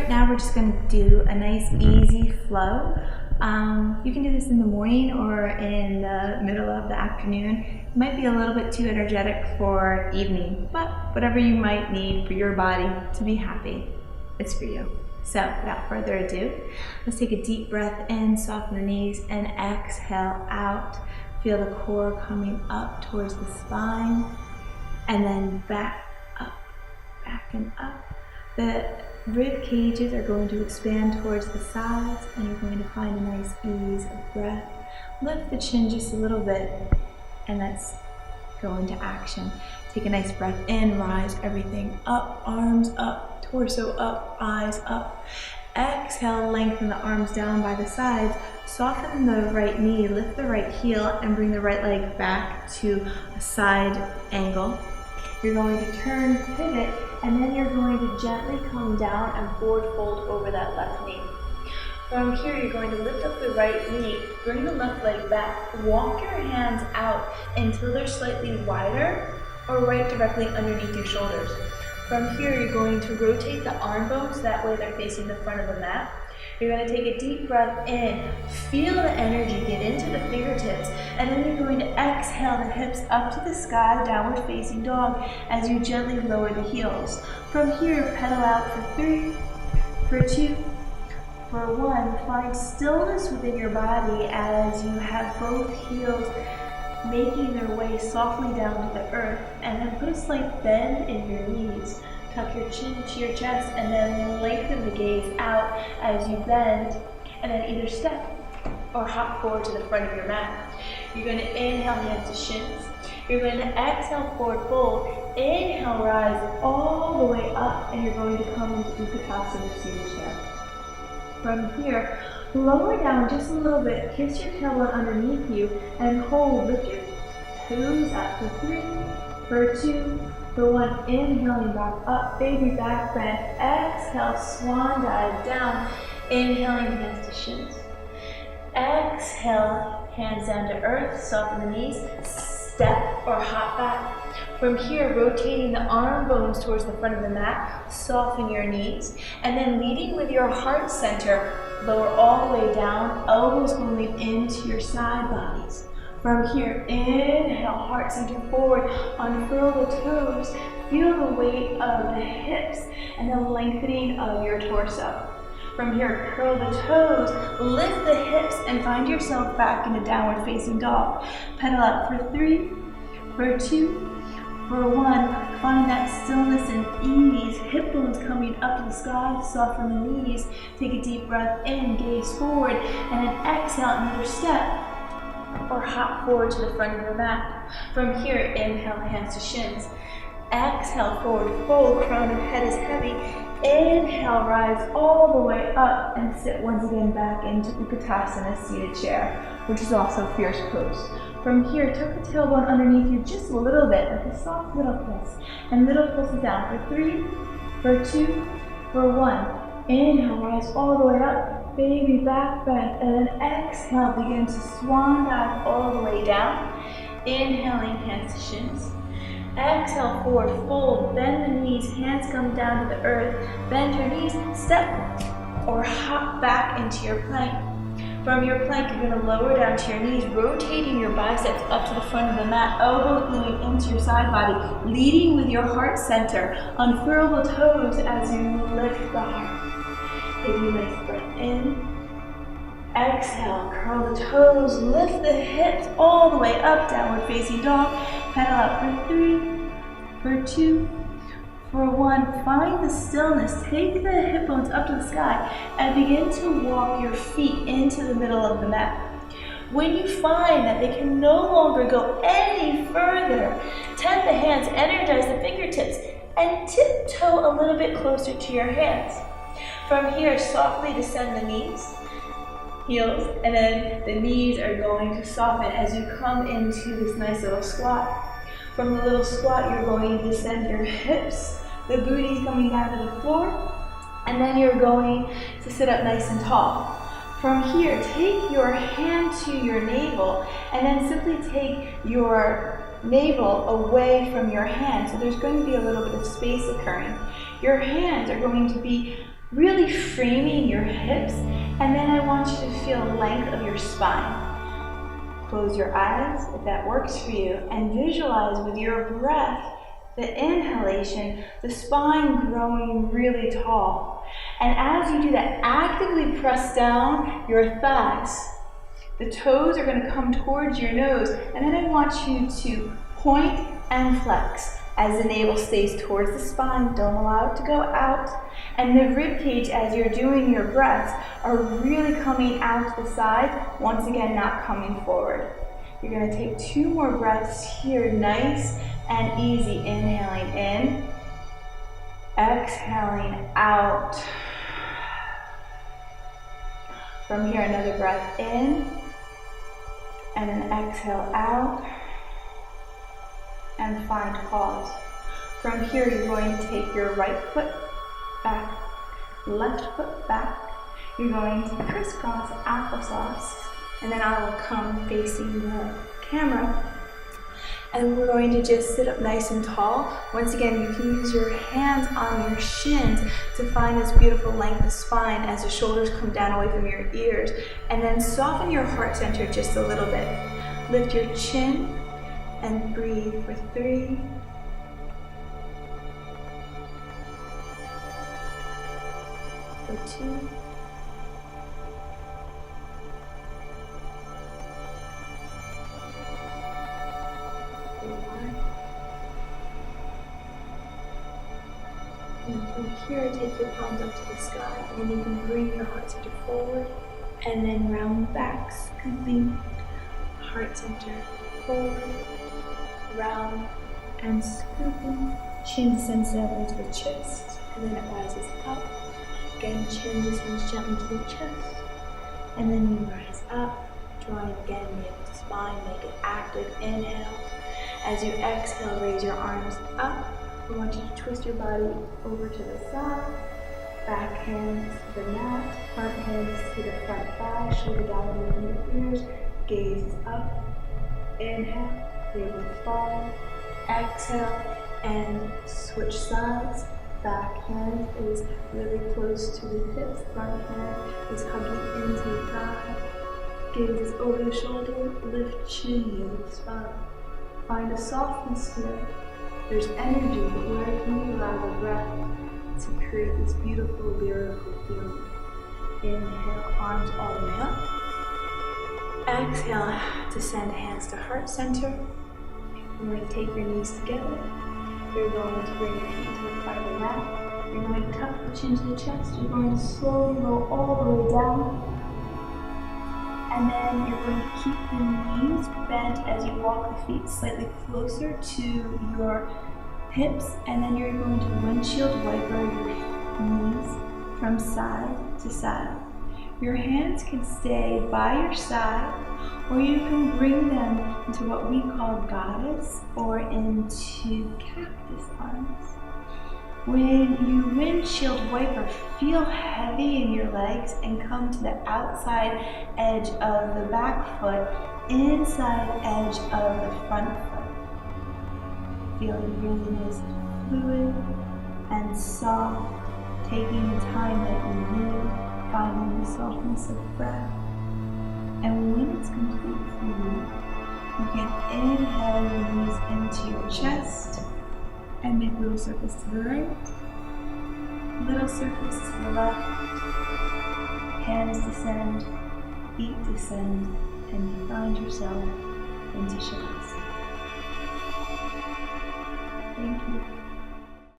now we're just going to do a nice easy flow. You can do this in the morning or in the middle of the afternoon. It might be a little bit too energetic for evening, but whatever you might need for your body to be happy, it's for you. So without further ado, let's take a deep breath in, soften the knees, and exhale out. Feel the core coming up towards the spine, and then back and up. The rib cages are going to expand towards the sides, and you're going to find a nice ease of breath. Lift the chin just a little bit, and let's go into action. Take a nice breath in, rise everything up, arms up, torso up, eyes up. Exhale, lengthen the arms down by the sides. Soften the right knee, lift the right heel, and bring the right leg back to a side angle. You're going to turn, pivot, and then you're going to gently come down and forward fold over that left knee. From here, you're going to lift up the right knee, bring the left leg back, walk your hands out until they're slightly wider or right directly underneath your shoulders. From here, you're going to rotate the arm bones, that way they're facing the front of the mat. You're going to take a deep breath in, feel the energy get into the fingertips, and then you're going to exhale the hips up to the sky, downward facing dog, as you gently lower the heels. From here, pedal out for 3, for 2, for 1. Find stillness within your body as you have both heels making their way softly down to the earth, and then put a slight bend in your knees. Tuck your chin to your chest, and then lengthen the gaze out as you bend, and then either step or hop forward to the front of your mat. You're going to inhale, hands to shins. You're going to exhale, forward fold. Inhale, rise all the way up, and you're going to come into Utkatasana seated chair. From here, lower down just a little bit, kiss your tailbone underneath you, and hold. Lift your toes up for 3, for 2, for 1. Inhaling back up, baby back bend. Exhale, swan dive down. Inhaling, hands to shins. Exhale, hands down to earth, soften the knees, step or hop back. From here, rotating the arm bones towards the front of the mat, soften your knees, and then leading with your heart center, lower all the way down, elbows going into your side bodies. From here, inhale, heart center forward, unfurl the toes, feel the weight of the hips and the lengthening of your torso. From here, curl the toes, lift the hips, and find yourself back into downward facing dog. Pedal up for 3, for 2, for 1, find that stillness and ease, hip bones coming up to the sky, soften the knees, take a deep breath in, gaze forward, and then exhale, another step, or hop forward to the front of your mat. From here, inhale, hands to shins. Exhale, forward fold, crown of head is heavy. Inhale, rise all the way up, and sit once again back into Utkatasana seated chair, which is also fierce pose. From here, tuck the tailbone underneath you just a little bit, like a soft little kiss. And little pulses down for 3, for 2, for 1. Inhale, rise all the way up, baby back bend, and then exhale, begin to swan dive all the way down. Inhaling, hands to shins. Exhale, forward fold, bend the knees, hands come down to the earth, bend your knees, step or hop back into your plank. From your plank, you're going to lower down to your knees, rotating your biceps up to the front of the mat, elbows going into your side body, leading with your heart center. Unfurl the toes as you lift the heart. Take a nice breath in. Exhale, curl the toes, lift the hips all the way up, downward facing dog. Pedal up for 3, for 2, for 1, find the stillness. Take the hip bones up to the sky and begin to walk your feet into the middle of the mat. When you find that they can no longer go any further, tap the hands, energize the fingertips, and tiptoe a little bit closer to your hands. From here, softly descend the knees, heels, and then the knees are going to soften as you come into this nice little squat. From the little squat, you're going to descend your hips, the booty's coming down to the floor, and then you're going to sit up nice and tall. From here, take your hand to your navel, and then simply take your navel away from your hand. So there's going to be a little bit of space occurring. Your hands are going to be really framing your hips, and then I want you to feel length of your spine. Close your eyes if that works for you, and visualize with your breath, the inhalation, the spine growing really tall. And as you do that, actively press down your thighs. The toes are going to come towards your nose, and then I want you to point and flex as the navel stays towards the spine. Don't allow it to go out. And the rib cage, as you're doing your breaths, are really coming out to the side, once again not coming forward. You're going to take 2 more breaths here, nice and easy. Inhaling in, exhaling out. From here, another breath in, and then exhale out, and find pause. From here, you're going to take your right foot back, left foot back. You're going to crisscross applesauce, and then I will come facing the camera. And we're going to just sit up nice and tall. Once again, you can use your hands on your shins to find this beautiful length of spine as the shoulders come down away from your ears. And then soften your heart center just a little bit. Lift your chin and breathe for 3, 2, and from here, take your palms up to the sky, and then you can bring your heart center forward, and then round back, scooping heart center forward, round and scooping. Chin descends down into the chest, and then it rises up. Again, chin descends gently to the chest, and then you rise up, drawing again the spine, make it active. Inhale. As you exhale, raise your arms up. I want you to twist your body over to the side, back hands to the mat, front hands to the front thigh, shoulder down away from your ears, gaze up. Inhale, gaze fall. Exhale, and switch sides. Back hand is really close to the hips, front hand is hugging into the thigh. Gaze is over the shoulder, lift chin near the spine. Find a softness here. There's energy, but where can you allow the breath to create this beautiful lyrical feeling? Inhale, arms all the way up. Exhale, descend hands to heart center. You're going to take your knees together. You're going to bring your feet to the front of the mat. You're going to tuck the chin to the chest. You're going to slowly roll all the way down. And then you're going to keep the knees bent as you walk the feet slightly closer to your hips. And then you're going to windshield wiper your knees from side to side. Your hands can stay by your side, or you can bring them into what we call goddess or into cactus arms. When you windshield wiper, feel heavy in your legs and come to the outside edge of the back foot, inside edge of the front foot. Feeling really nice and fluid and soft, taking the time that you need, finding the softness of breath. And when it's complete for you, you can inhale your knees into your chest and make a little circles to the right, little circles to the left. Hands descend, feet descend, and you find yourself into Shavasana. Thank you.